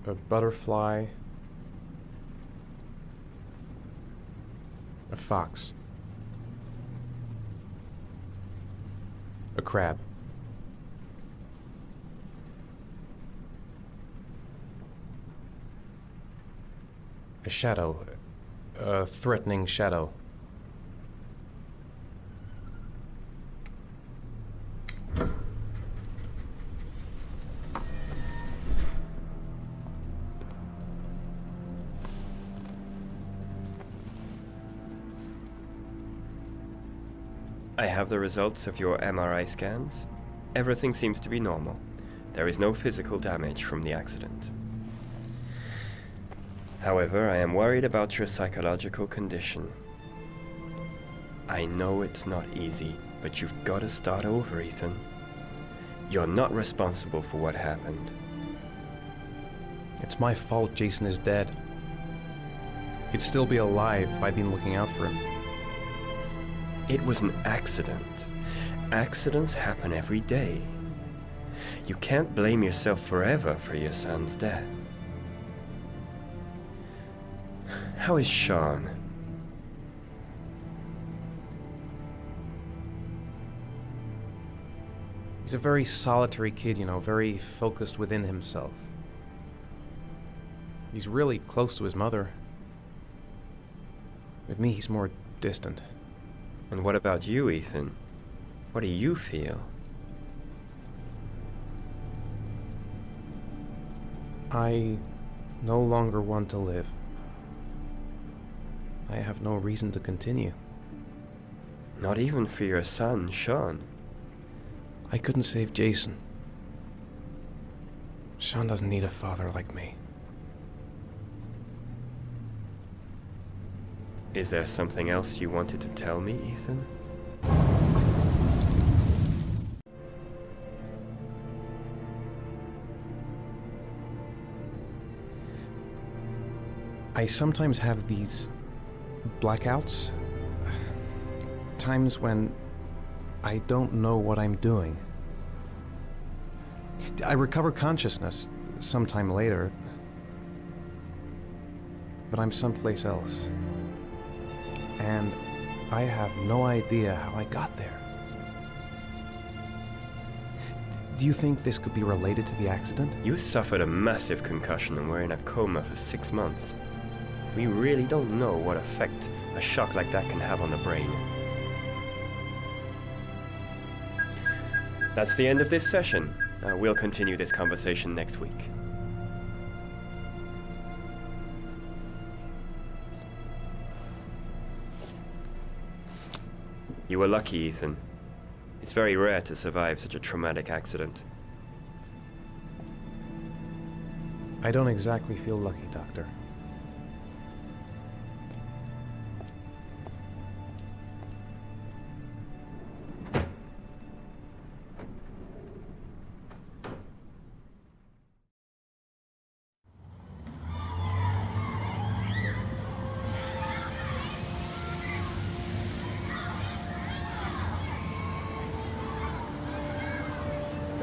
A butterfly. A fox. A crab. A shadow. A threatening shadow. I have the results of your MRI scans. Everything seems to be normal. There is no physical damage from the accident. However, I am worried about your psychological condition. I know it's not easy, but you've got to start over, Ethan. You're not responsible for what happened. It's my fault Jason is dead. He'd still be alive if I'd been looking out for him. It was an accident. Accidents happen every day. You can't blame yourself forever for your son's death. How is Sean? He's a very solitary kid, you know, very focused within himself. He's really close to his mother. With me, he's more distant. And what about you, Ethan? What do you feel? I no longer want to live. I have no reason to continue. Not even for your son, Sean. I couldn't save Jason. Sean doesn't need a father like me. Is there something else you wanted to tell me, Ethan? I sometimes have these blackouts. Times when I don't know what I'm doing. I recover consciousness sometime later, but I'm someplace else. And I have no idea how I got there. Do you think this could be related to the accident? You suffered a massive concussion and were in a coma for 6 months. We really don't know what effect a shock like that can have on the brain. That's the end of this session. We'll continue this conversation next week. You were lucky, Ethan. It's very rare to survive such a traumatic accident. I don't exactly feel lucky, Doctor.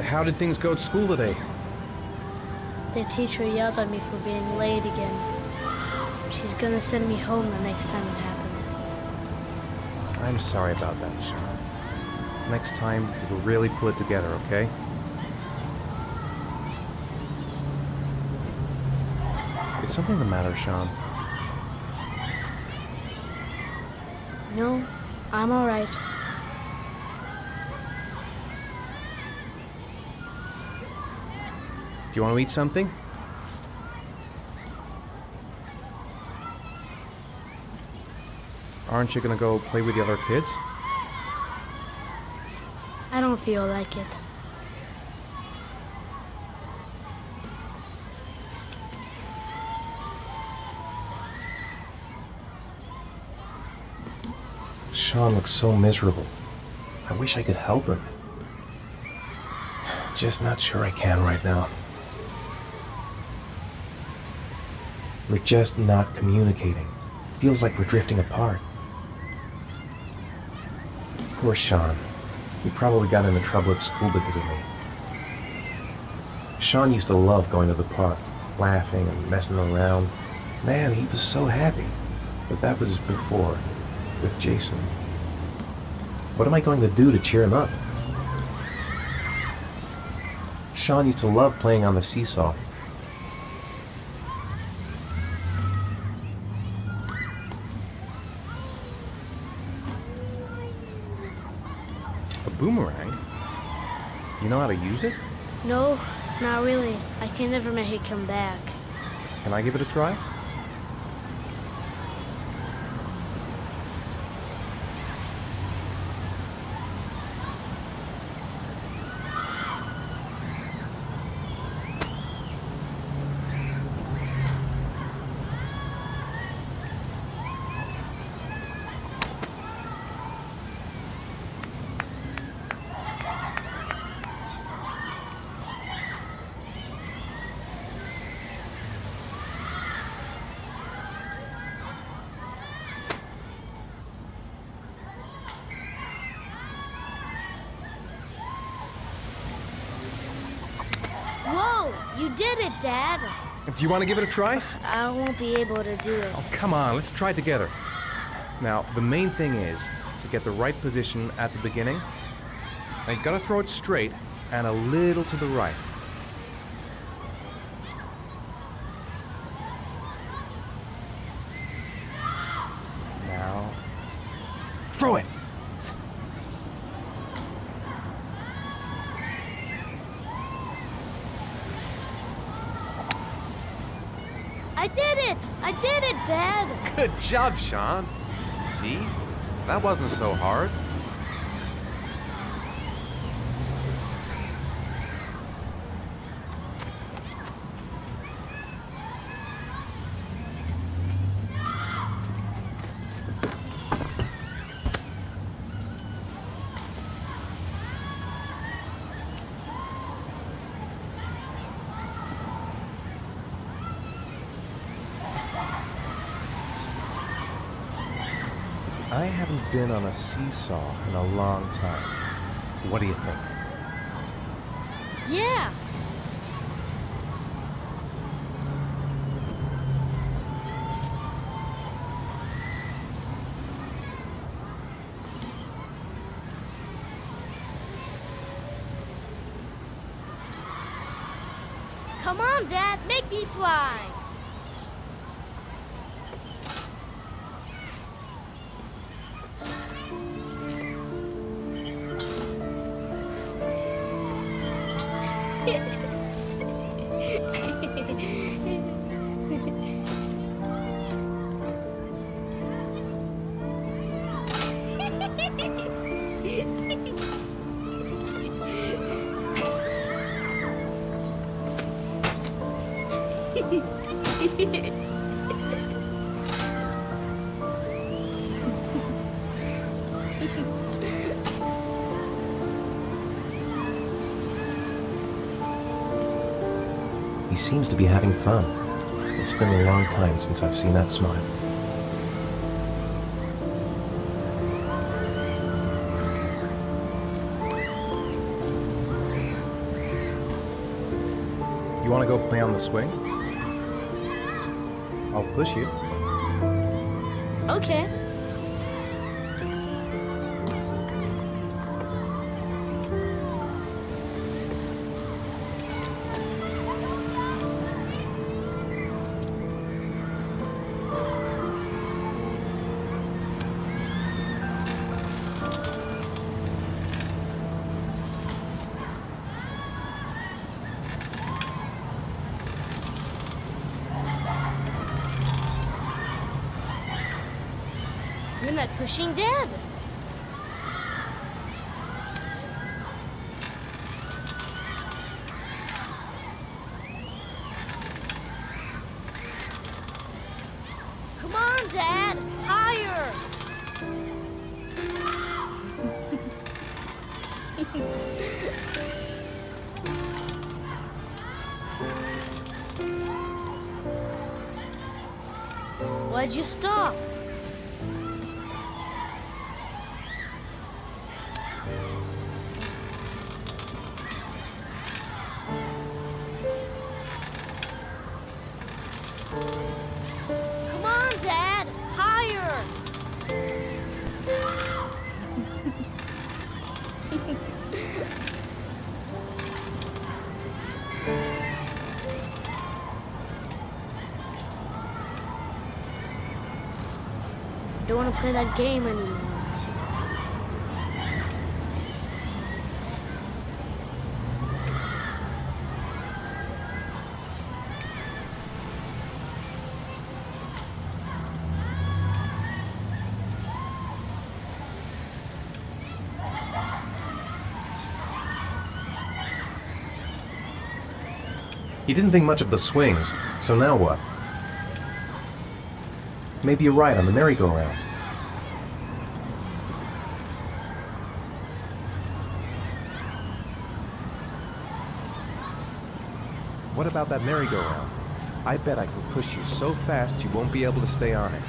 How did things go at school today? The teacher yelled at me for being late again. She's gonna send me home the next time it happens. I'm sorry about that, Sean. Next time, we'll really pull it together, okay? Is something the matter, Sean? No, I'm alright. Do you want to eat something? Aren't you gonna go play with the other kids? I don't feel like it. Sean looks so miserable. I wish I could help him. Just not sure I can right now. We're just not communicating. Feels like we're drifting apart. Poor Sean. He probably got into trouble at school because of me. Sean used to love going to the park. laughing and messing around. Man, he was so happy. But that was before, with Jason. What am I going to do to cheer him up? Sean used to love playing on the seesaw. A boomerang? You know how to use it? No, not really. I can never make it come back. Can I give it a try? Whoa! You did it, Dad! Do you want to give it a try? I won't be able to do it. Oh, come on, let's try it together. Now, the main thing is to get the right position at the beginning. Now, you gotta throw it straight and a little to the right. Now, throw it! I did it! I did it, Dad! Good job, Sean. See? That wasn't so hard. I haven't been on a seesaw in a long time. What do you think? Yeah! Come on, Dad, make me fly! He seems to be having fun. It's been a long time since I've seen that smile. You want to go play on the swing? I'll push you. Okay. You're not pushing, Dad. Come on, Dad. Higher. Why'd you stop? don't want to play that game anymore. He didn't think much of the swings, so now what? Maybe a ride on the merry-go-round. What about that merry-go-round? I bet I can push you so fast you won't be able to stay on it.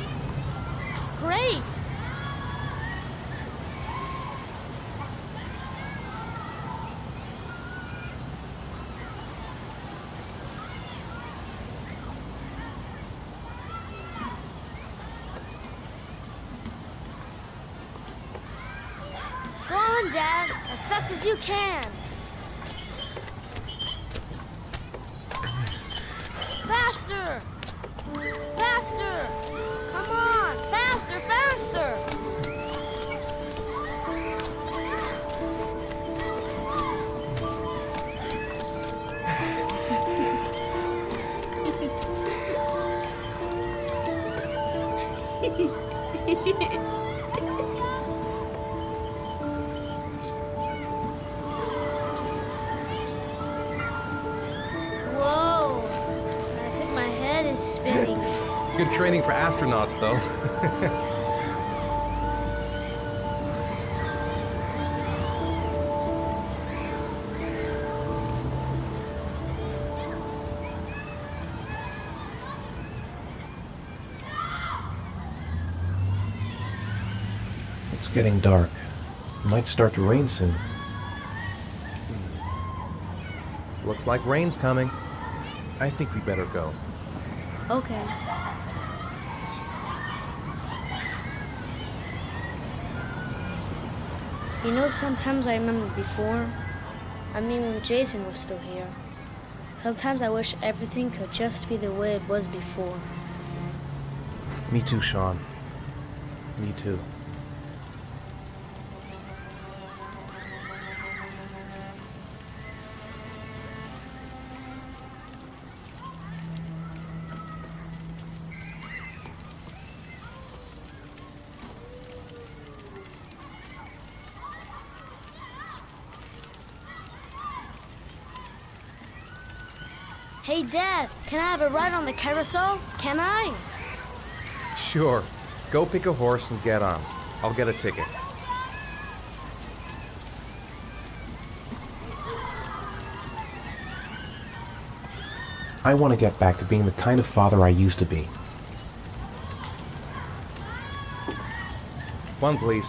Great! Go on, Dad, as fast as you can. Faster! Faster! Come on! Faster, faster! Whoa! I think my head is spinning. Good training for astronauts, though. It's getting dark. It might start to rain soon. Looks like rain's coming. I think we better go. Okay. You know, sometimes I remember before. I mean, when Jason was still here. Sometimes I wish everything could just be the way it was before. Me too, Sean. Me too. Hey, Dad, can I have a ride on the carousel? Can I? Sure. Go pick a horse and get on. I'll get a ticket. I want to get back to being the kind of father I used to be. One, please.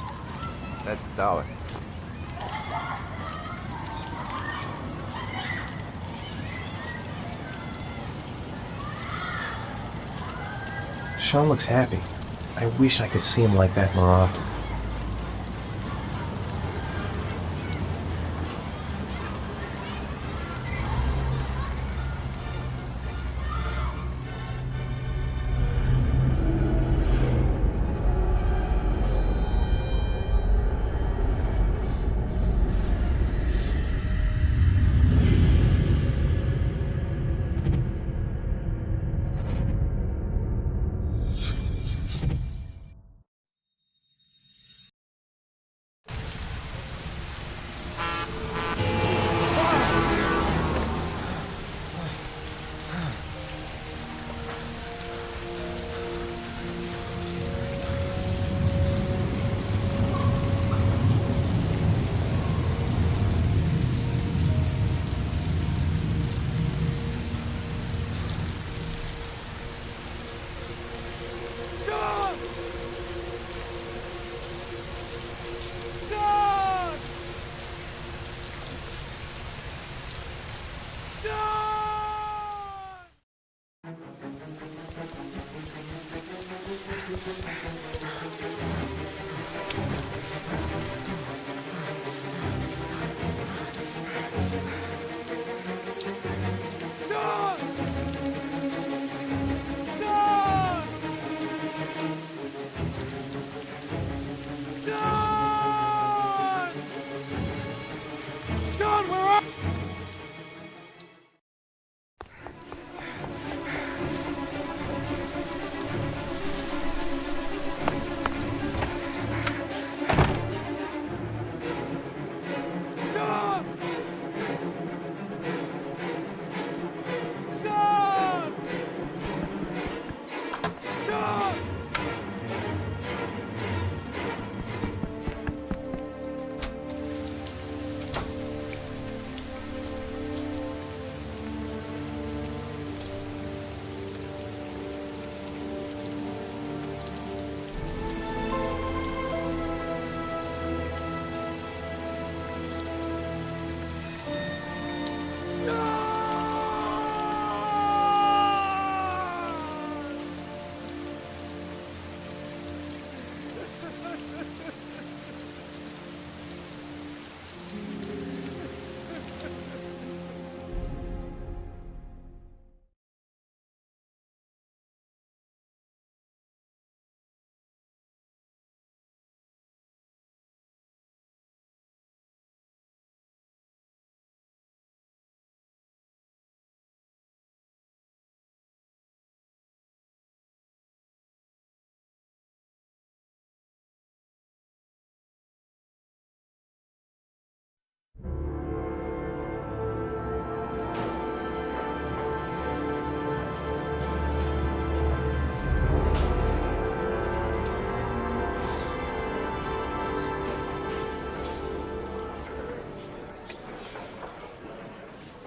That's $1. Sean looks happy. I wish I could see him like that more often.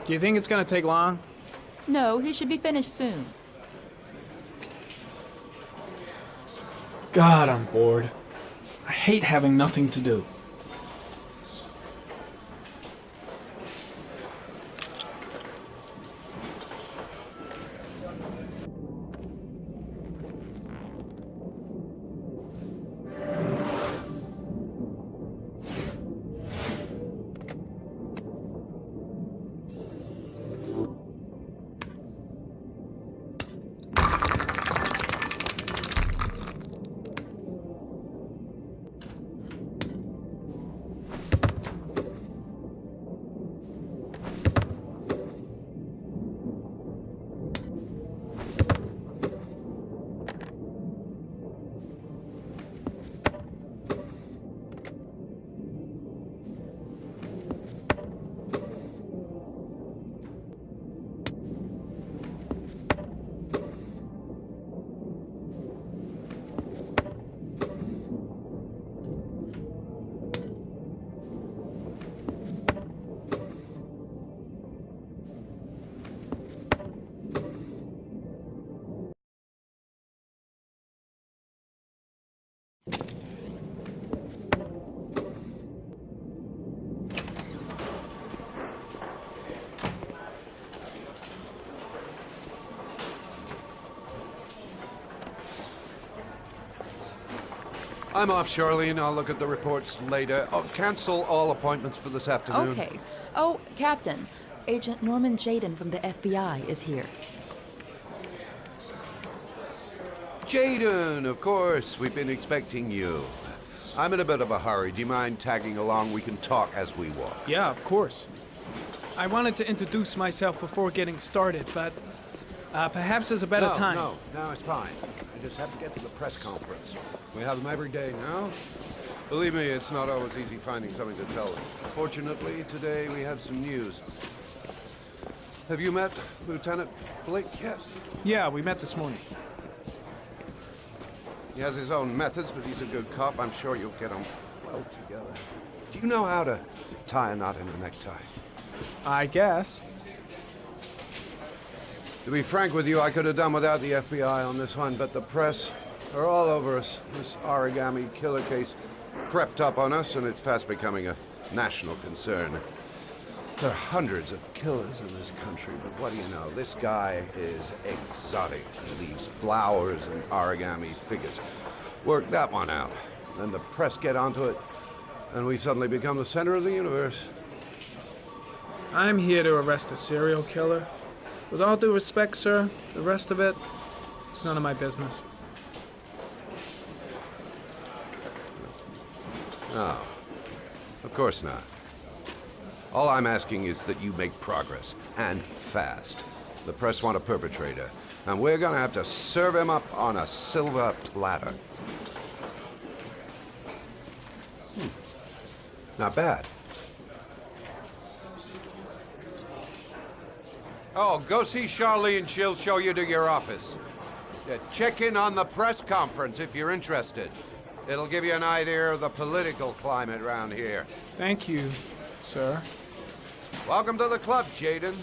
Do you think it's gonna take long? No, he should be finished soon. God, I'm bored. I hate having nothing to do. I'm off, Charlene. I'll look at the reports later. I'll cancel all appointments for this afternoon. Okay. Oh, Captain. Agent Norman Jaden from the FBI is here. Jaden, of course. We've been expecting you. I'm in a bit of a hurry. Do you mind tagging along? We can talk as we walk. Yeah, of course. I wanted to introduce myself before getting started, but perhaps there's a better time. No, it's fine. I just have to get to the press conference. We have them every day now. Believe me, it's not always easy finding something to tell. Fortunately, today we have some news. Have you met Lieutenant Blake yet? Yeah, we met this morning. He has his own methods, but he's a good cop. I'm sure you'll get on well together. Do you know how to tie a knot in a necktie? I guess. To be frank with you, I could have done without the FBI on this one, but the press are all over us. This origami killer case crept up on us, and it's fast becoming a national concern. There are hundreds of killers in this country, but what do you know? This guy is exotic. He leaves flowers and origami figures. Work that one out. Then the press get onto it, and we suddenly become the center of the universe. I'm here to arrest a serial killer. With all due respect, sir, the rest of it, it's none of my business. No, of course not. All I'm asking is that you make progress, and fast. The press want a perpetrator, and we're gonna have to serve him up on a silver platter. Not bad. Oh, go see Charlene. She'll show you to your office. Check in on the press conference if you're interested. It'll give you an idea of the political climate around here. Thank you, sir. Welcome to the club, Jaden.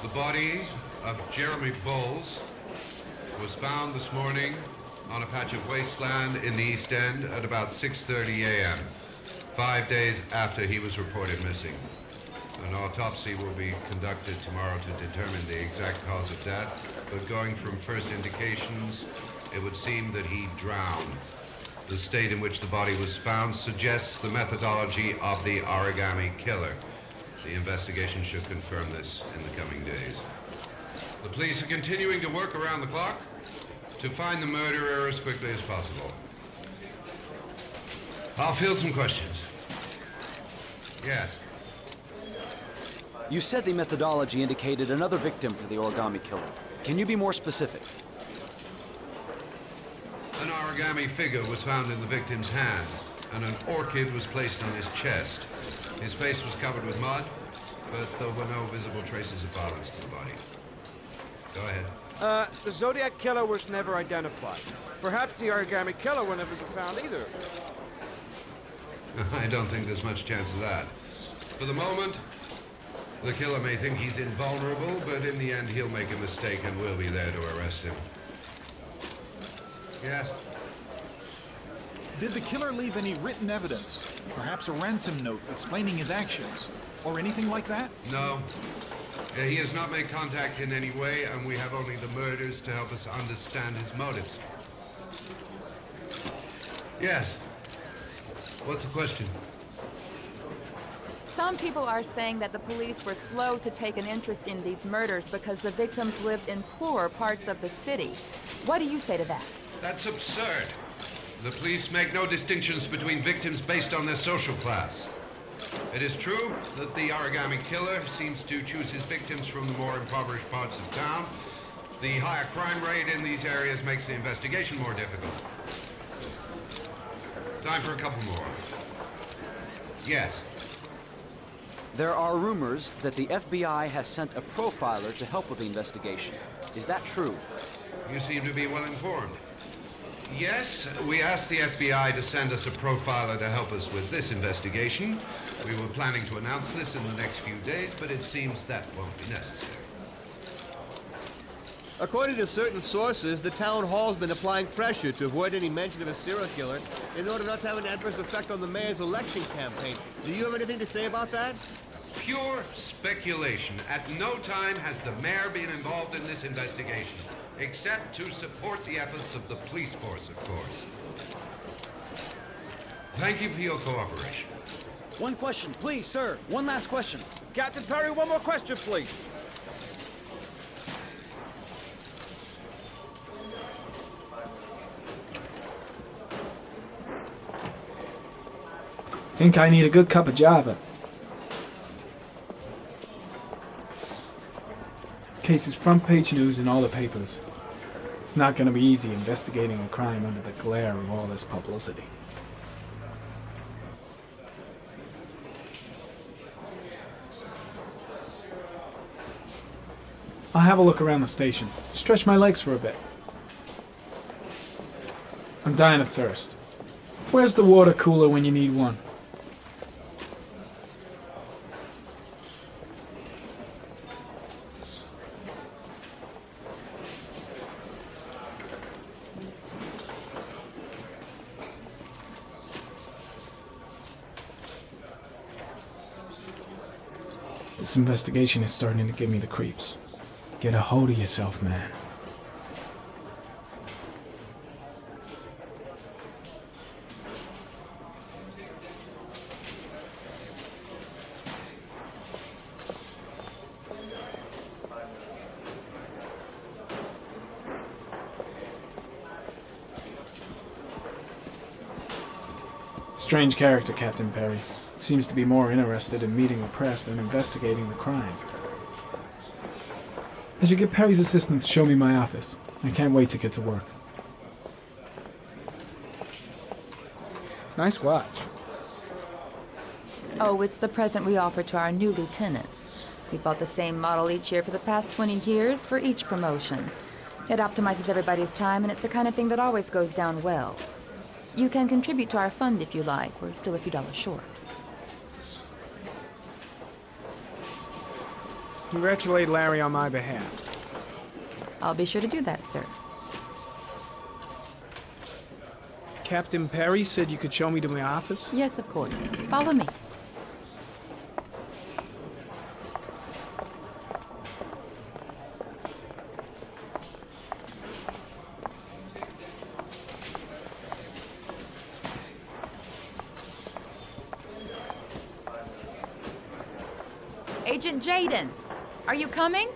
The body of Jeremy Bowles was found this morning on a patch of wasteland in the East End at about 6:30 a.m., 5 days after he was reported missing. An autopsy will be conducted tomorrow to determine the exact cause of death, but going from first indications, it would seem that he drowned. The state in which the body was found suggests the methodology of the origami killer. The investigation should confirm this in the coming days. The police are continuing to work around the clock to find the murderer as quickly as possible. I'll field some questions. Yes. You said the methodology indicated another victim for the origami killer. Can you be more specific? An origami figure was found in the victim's hand, and an orchid was placed on his chest. His face was covered with mud, but there were no visible traces of violence to the body. Go ahead. The Zodiac Killer was never identified. Perhaps the origami killer will never be found either. I don't think there's much chance of that. For the moment, the killer may think he's invulnerable, but in the end he'll make a mistake and we'll be there to arrest him. Yes? Did the killer leave any written evidence? Perhaps a ransom note explaining his actions? Or anything like that? No. He has not made contact in any way, and we have only the murders to help us understand his motives. Yes. What's the question? Some people are saying that the police were slow to take an interest in these murders because the victims lived in poorer parts of the city. What do you say to that? That's absurd. The police make no distinctions between victims based on their social class. It is true that the origami killer seems to choose his victims from the more impoverished parts of town. The higher crime rate in these areas makes the investigation more difficult. Time for a couple more. Yes. There are rumors that the FBI has sent a profiler to help with the investigation. Is that true? You seem to be well informed. Yes, we asked the FBI to send us a profiler to help us with this investigation. We were planning to announce this in the next few days, but it seems that won't be necessary. According to certain sources, the town hall's been applying pressure to avoid any mention of a serial killer in order not to have an adverse effect on the mayor's election campaign. Do you have anything to say about that? Pure speculation. At no time has the mayor been involved in this investigation, except to support the efforts of the police force, of course. Thank you for your cooperation. One question, please, sir. One last question. Captain Perry, one more question, please. Think I need a good cup of Java. Case is front page news in all the papers. It's not gonna be easy investigating a crime under the glare of all this publicity. I'll have a look around the station. Stretch my legs for a bit. I'm dying of thirst. Where's the water cooler when you need one? This investigation is starting to give me the creeps. Get a hold of yourself, man. Strange character, Captain Perry. Seems to be more interested in meeting the press than investigating the crime. I should get Perry's assistant to show me my office. I can't wait to get to work. Nice watch. Oh, it's the present we offer to our new lieutenants. We bought the same model each year for the past 20 years for each promotion. It optimizes everybody's time, and it's the kind of thing that always goes down well. You can contribute to our fund if you like. We're still a few dollars short. Congratulate Larry on my behalf. I'll be sure to do that, sir. Captain Perry said you could show me to my office? Yes, of course. Follow me. Agent Jaden, are you coming?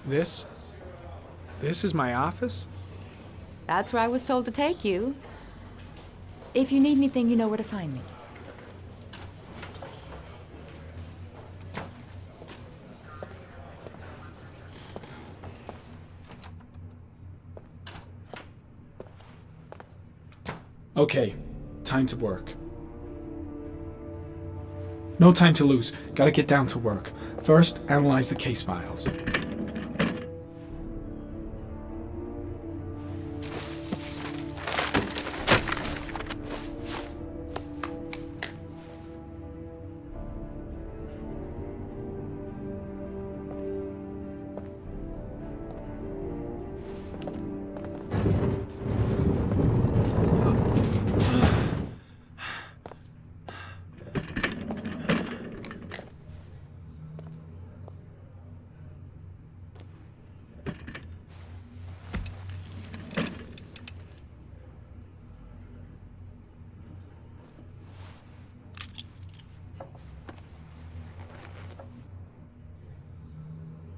This is my office? That's where I was told to take you. If you need anything, you know where to find me. Okay, time to work. No time to lose. Gotta get down to work. First, analyze the case files.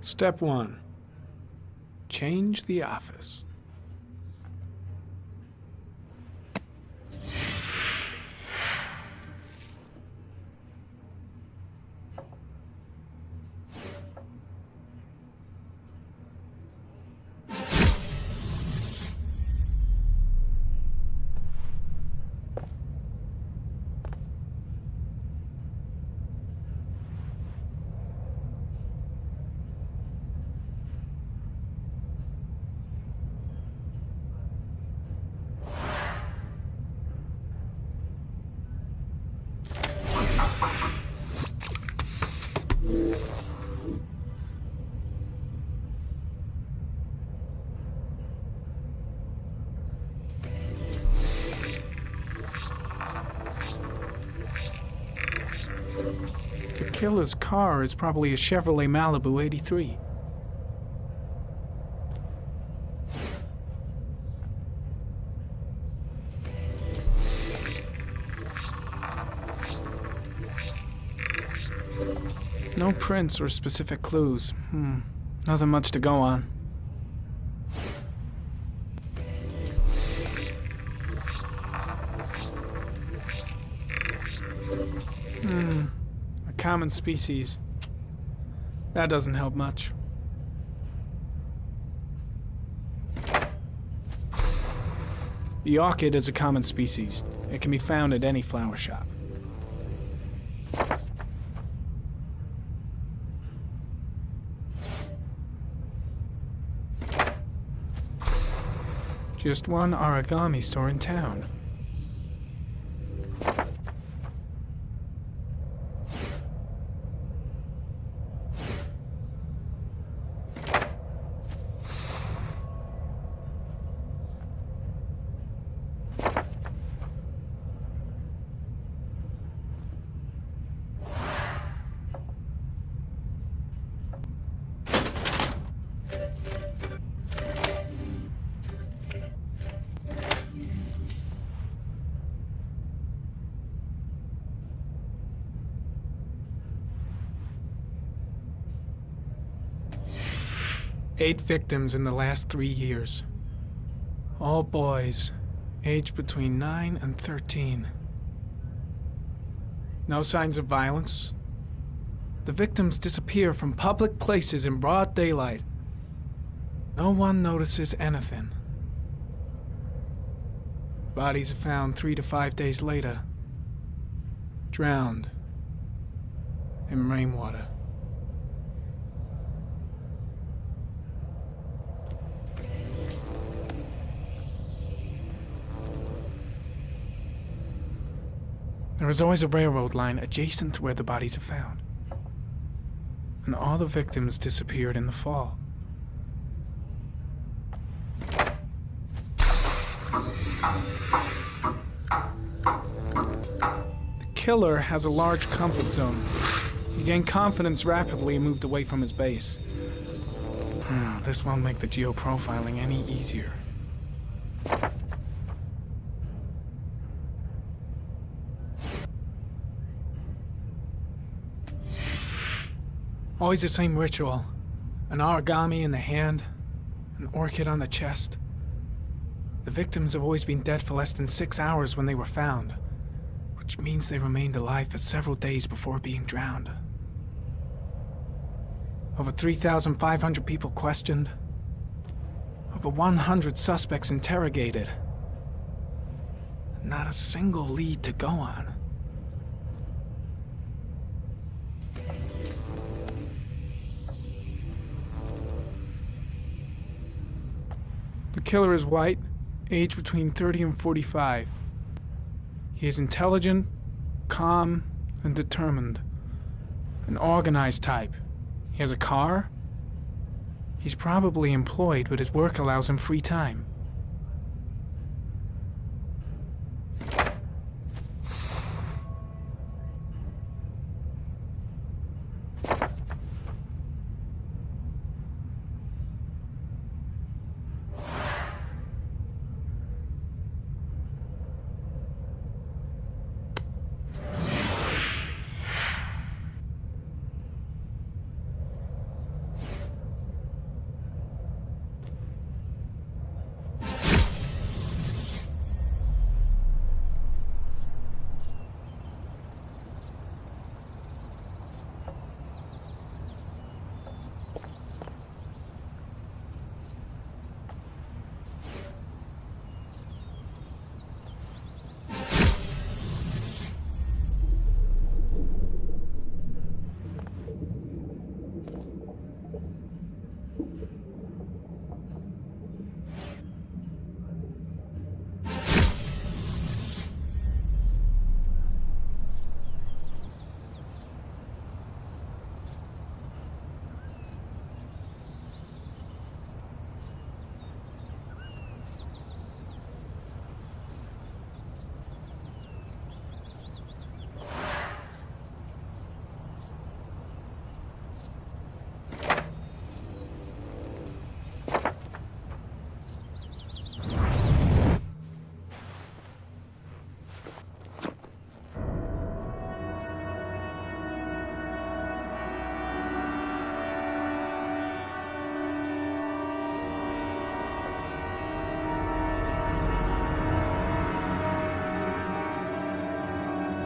Step 1. Change the office. The killer's car is probably a Chevrolet Malibu 83. No prints or specific clues. Nothing much to go on. A common species. That doesn't help much. The orchid is a common species. It can be found at any flower shop. Just one origami store in town. Eight victims in the last 3 years. All boys, aged between 9 and 13. No signs of violence. The victims disappear from public places in broad daylight. No one notices anything. Bodies are found 3 to 5 days later, drowned in rainwater. There is always a railroad line adjacent to where the bodies are found. And all the victims disappeared in the fall. The killer has a large comfort zone. He gained confidence rapidly and moved away from his base. This won't make the geoprofiling any easier. Always the same ritual. An origami in the hand, an orchid on the chest. The victims have always been dead for less than 6 hours when they were found, which means they remained alive for several days before being drowned. Over 3,500 people questioned. Over 100 suspects interrogated. Not a single lead to go on. The killer is white, aged between 30 and 45. He is intelligent, calm, and determined. An organized type. He has a car. He's probably employed, but his work allows him free time.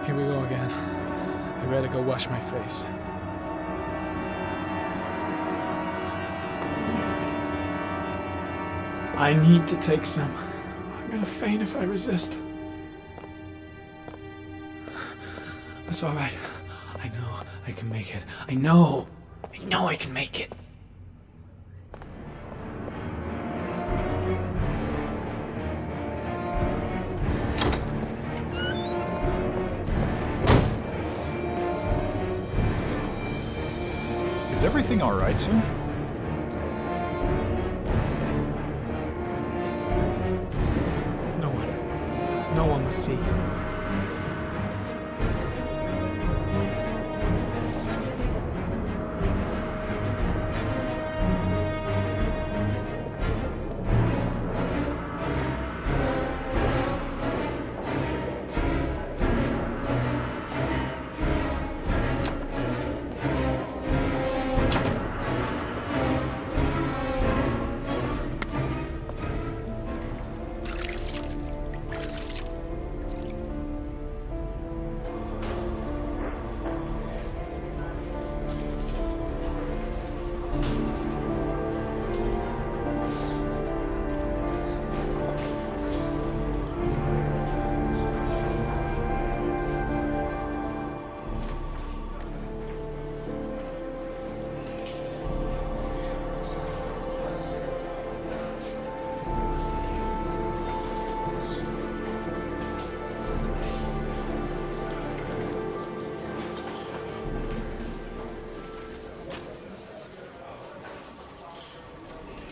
Here we go again. I better go wash my face. I need to take some. I'm gonna faint if I resist. That's all right. I know I can make it. I know I can make it. Is everything all right, sir? No one will see.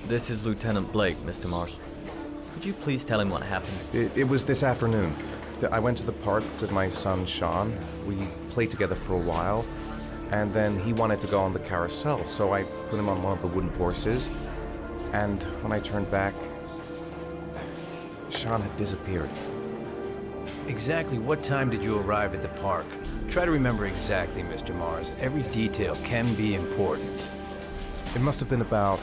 This is Lieutenant Blake, Mr. Marshall. Could you please tell him what happened? It was this afternoon. I went to the park with my son, Sean. We played together for a while, and then he wanted to go on the carousel, so I put him on one of the wooden horses, and when I turned back, Sean had disappeared. Exactly what time did you arrive at the park? Try to remember exactly, Mr. Mars. Every detail can be important. It must have been about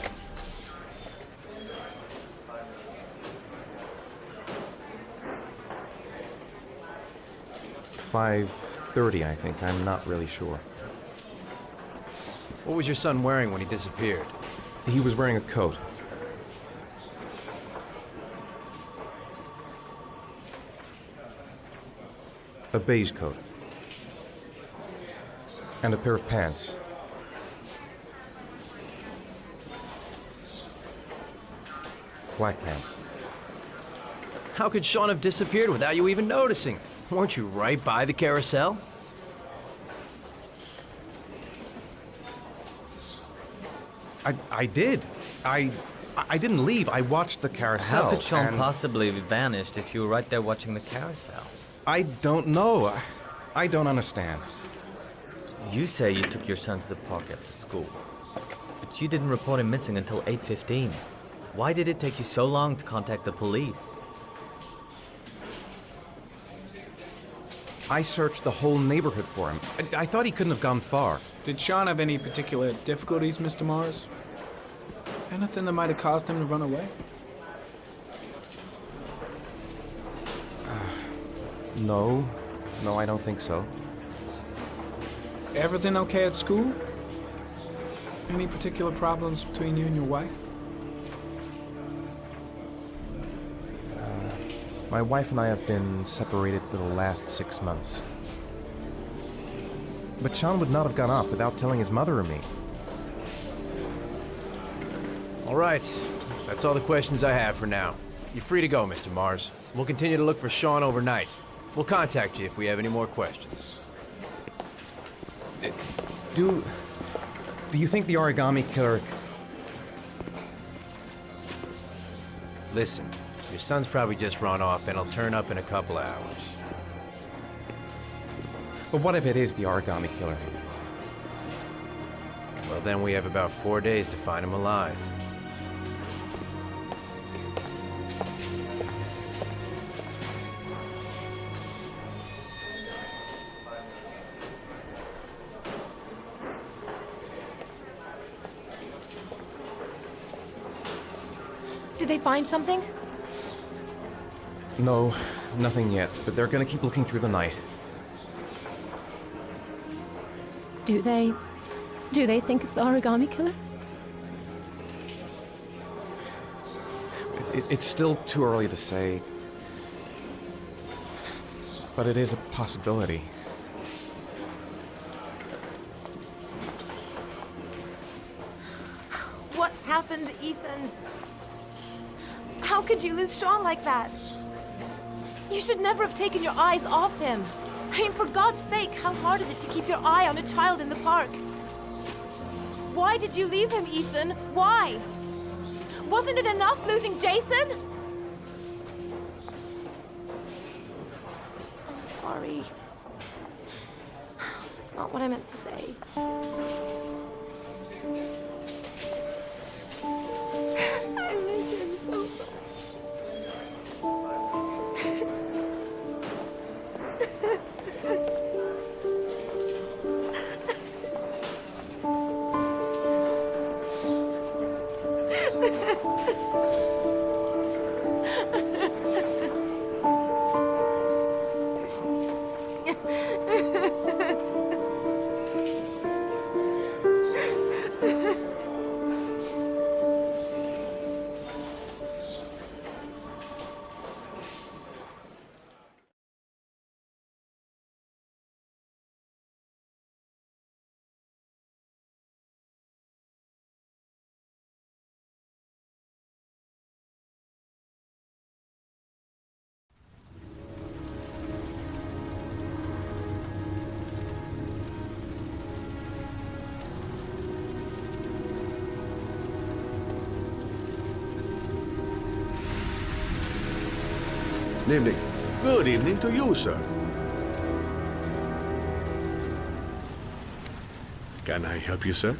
5:30, I think. I'm not really sure. What was your son wearing when he disappeared? He was wearing a coat. A beige coat. And a pair of pants. Black pants. How could Sean have disappeared without you even noticing? Weren't you right by the carousel? I did. I didn't leave. I watched the carousel. How could Sean and possibly have vanished if you were right there watching the carousel? I don't know. I don't understand. You say you took your son to the park after school, but you didn't report him missing until 8:15. Why did it take you so long to contact the police? I searched the whole neighborhood for him. I thought he couldn't have gone far. Did Sean have any particular difficulties, Mr. Morris? Anything that might have caused him to run away? No. No, I don't think so. Everything okay at school? Any particular problems between you and your wife? My wife and I have been separated for the last 6 months. But Sean would not have gone off without telling his mother or me. All right. That's all the questions I have for now. You're free to go, Mr. Mars. We'll continue to look for Sean overnight. We'll contact you if we have any more questions. Do you think the origami killer... Listen, your son's probably just run off and he'll turn up in a couple of hours. But what if it is the origami killer? Well, then we have about 4 days to find him alive. Did they find something? No, nothing yet, but they're gonna keep looking through the night. Do they think it's the origami killer? It's still too early to say, but it is a possibility. What happened, Ethan? How could you lose Sean like that? You should never have taken your eyes off him. I mean, for God's sake, how hard is it to keep your eye on a child in the park? Why did you leave him, Ethan? Why? Wasn't it enough losing Jason? I'm sorry. It's not what I meant to say. I miss him so much. Good evening. Good evening to you, sir. Can I help you, sir?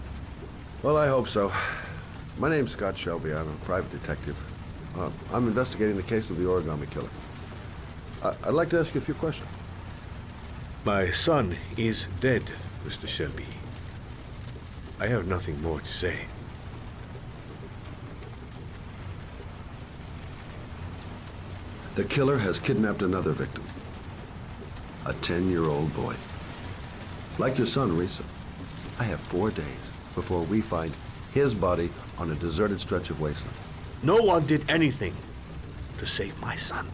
Well, I hope so. My name's Scott Shelby. I'm a private detective. I'm investigating the case of the origami killer. I'd like to ask you a few questions. My son is dead, Mr. Shelby. I have nothing more to say. The killer has kidnapped another victim. A 10-year-old boy. Like your son, Risa. I have 4 days before we find his body on a deserted stretch of wasteland. No one did anything to save my son.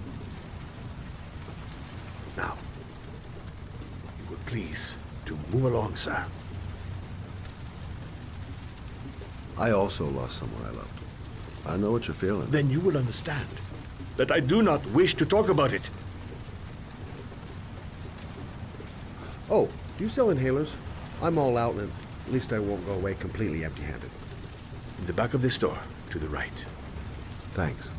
Now, you would please to move along, sir. I also lost someone I loved. I know what you're feeling. Then you will understand that I do not wish to talk about it. Oh, do you sell inhalers? I'm all out, and at least I won't go away completely empty-handed. In the back of this store, to the right. Thanks.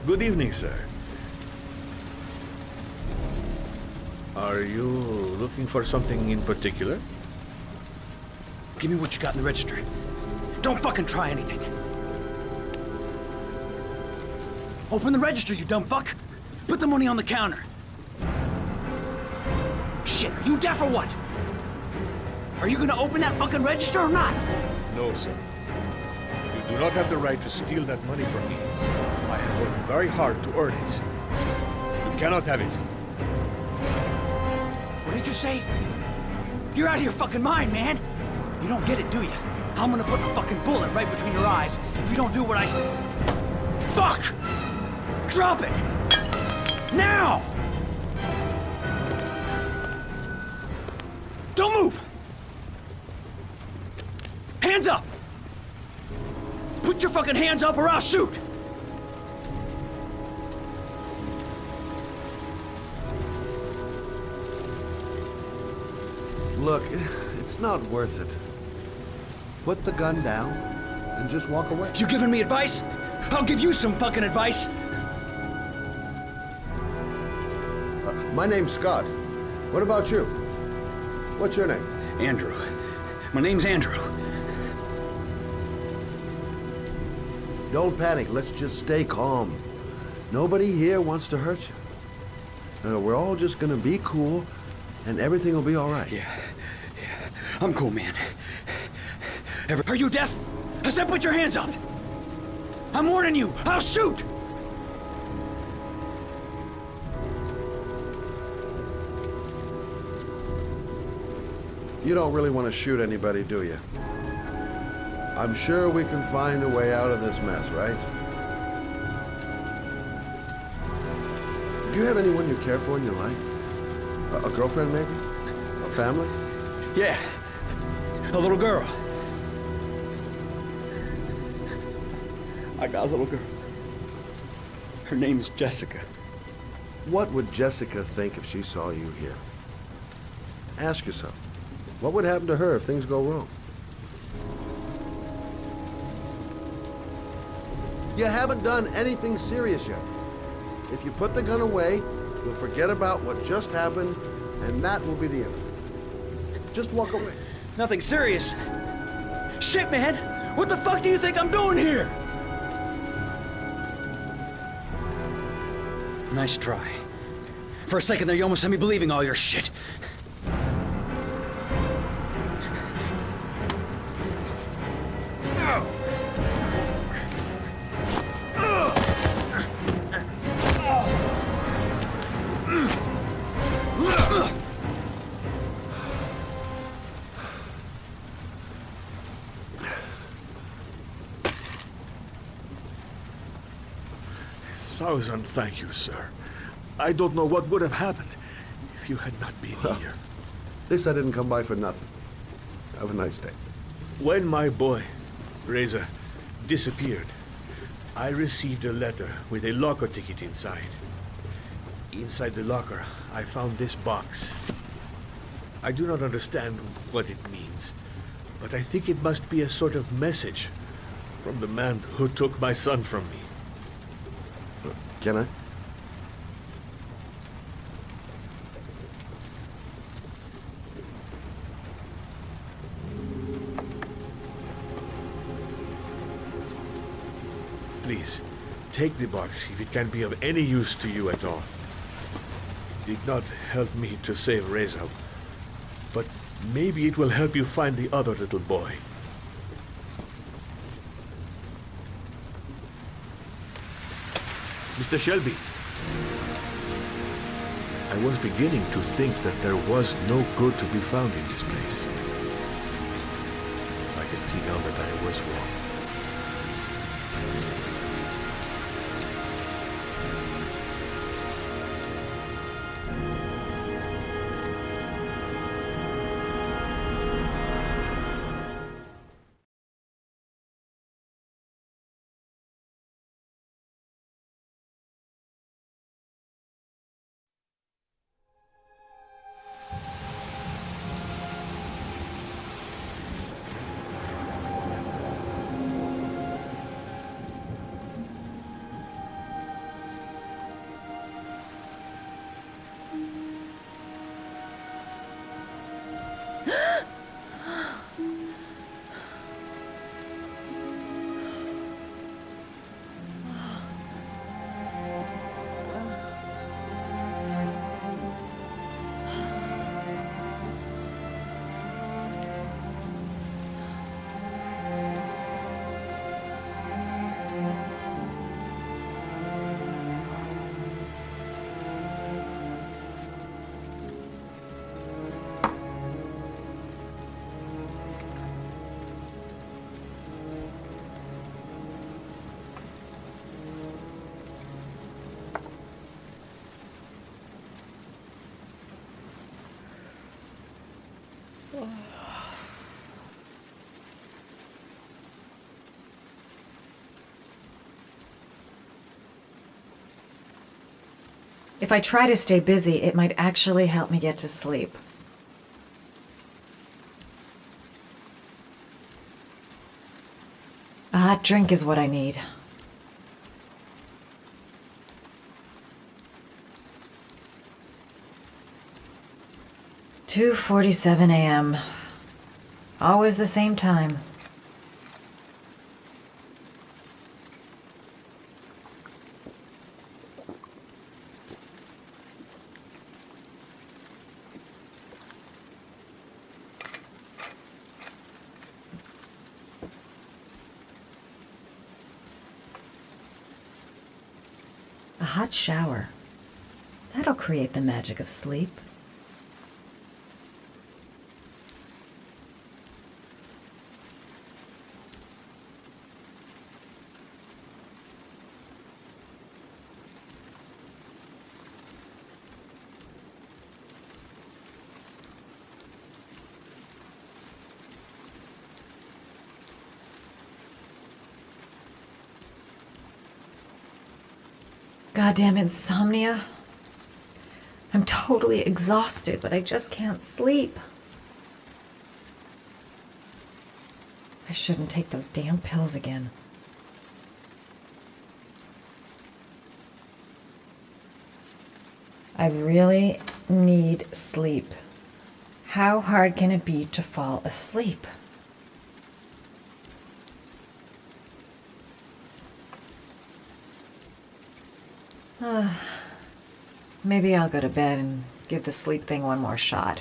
Good evening, sir. Are you looking for something in particular? Give me what you got in the register. Don't fucking try anything. Open the register, you dumb fuck. Put the money on the counter. Shit, are you deaf or what? Are you gonna open that fucking register or not? No, sir. You do not have the right to steal that money from me. I have worked very hard to earn it. You cannot have it. What did you say? You're out of your fucking mind, man. You don't get it, do you? I'm gonna put a fucking bullet right between your eyes if you don't do what I say. Fuck! Drop it! Now! Don't move! Hands up! Put your fucking hands up or I'll shoot! Look, it's not worth it. Put the gun down and just walk away. You giving me advice? I'll give you some fucking advice. My name's Scott. What about you? What's your name? Andrew. My name's Andrew. Don't panic. Let's just stay calm. Nobody here wants to hurt you. We're all just gonna be cool, and everything will be all right. Yeah. I'm cool, man. Are you deaf? I said put your hands up! I'm warning you! I'll shoot! You don't really want to shoot anybody, do you? I'm sure we can find a way out of this mess, right? Do you have anyone you care for in your life? A girlfriend, maybe? A family? Yeah. A little girl. I got a little girl. Her name's Jessica. What would Jessica think if she saw you here? Ask yourself, what would happen to her if things go wrong? You haven't done anything serious yet. If you put the gun away, you'll forget about what just happened, and that will be the end of it. Just walk away. Nothing serious. Shit, man! What the fuck do you think I'm doing here? Nice try. For a second there, you almost had me believing all your shit. Thousand thank you, sir. I don't know what would have happened if you had not been here. At least I didn't come by for nothing. Have a nice day. When my boy, Reza, disappeared, I received a letter with a locker ticket inside. Inside the locker, I found this box. I do not understand what it means, but I think it must be a sort of message from the man who took my son from me. Can I? Please, take the box if it can be of any use to you at all. It did not help me to save Reza, but maybe it will help you find the other little boy. Mr. Shelby, I was beginning to think that there was no good to be found in this place. I can see now that I was wrong. If I try to stay busy, it might actually help me get to sleep. A hot drink is what I need. "2:47 a.m. Always the same time. A hot shower. That'll create the magic of sleep. Goddamn insomnia. I'm totally exhausted, but I just can't sleep. I shouldn't take those damn pills again. I really need sleep. How hard can it be to fall asleep? Maybe I'll go to bed and give the sleep thing one more shot.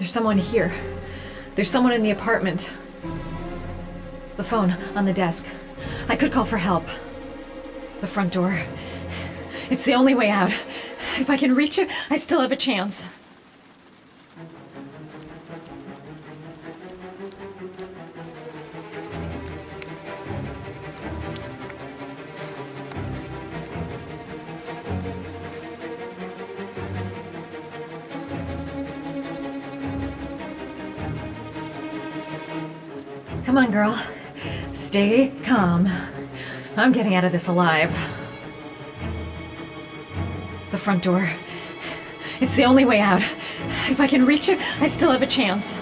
There's someone here. There's someone in the apartment. The phone on the desk. I could call for help. The front door. It's the only way out. If I can reach it, I still have a chance. Come on, girl. Stay calm. I'm getting out of this alive. The front door. It's the only way out. If I can reach it, I still have a chance.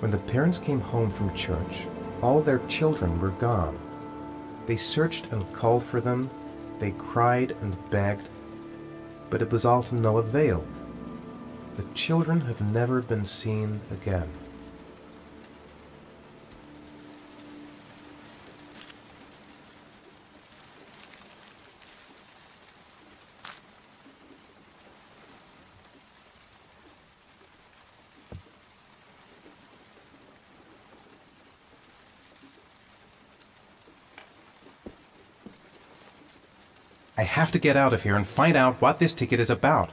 When the parents came home from church, all their children were gone. They searched and called for them, they cried and begged, but it was all to no avail. The children have never been seen again. I have to get out of here and find out what this ticket is about.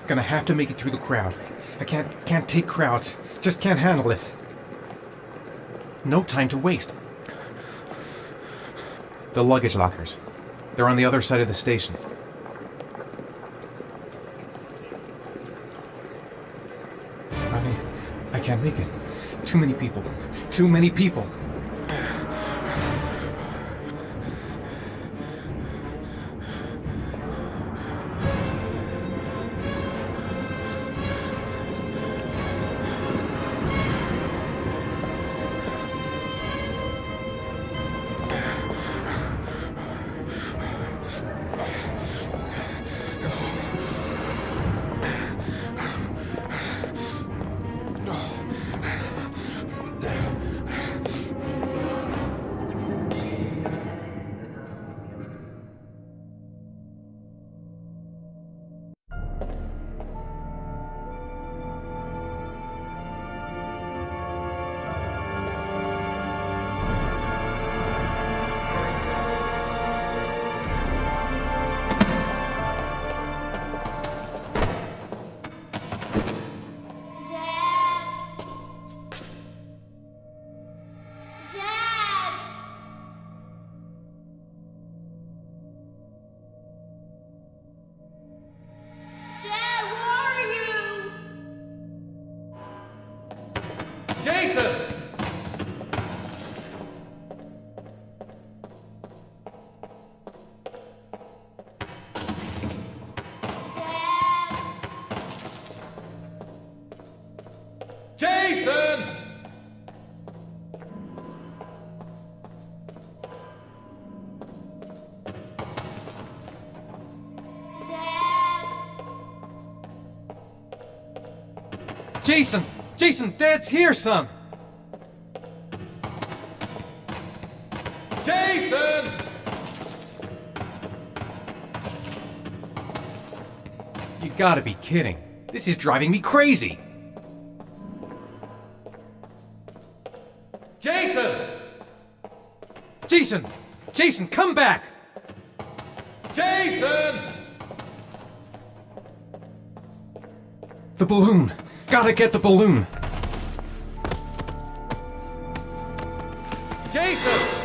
Gonna have to make it through the crowd. I can't take crowds. Just can't handle it. No time to waste. The luggage lockers. They're on the other side of the station. I can't make it. Too many people. Too many people. Jason! Jason! Jason! Jason, Dad's here, son! Jason! You gotta be kidding. This is driving me crazy! Jason! Jason! Jason, come back! Jason! The balloon! Gotta get the balloon! Jason!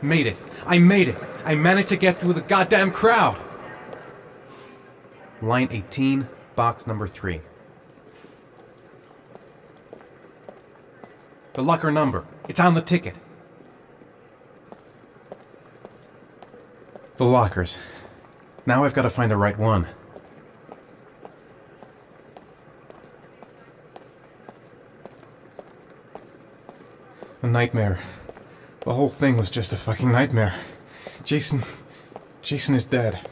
Made it. I made it. I managed to get through the goddamn crowd. Line 18, box number 3. The locker number. It's on the ticket. The lockers. Now I've got to find the right one. A nightmare. The whole thing was just a fucking nightmare. Jason is dead.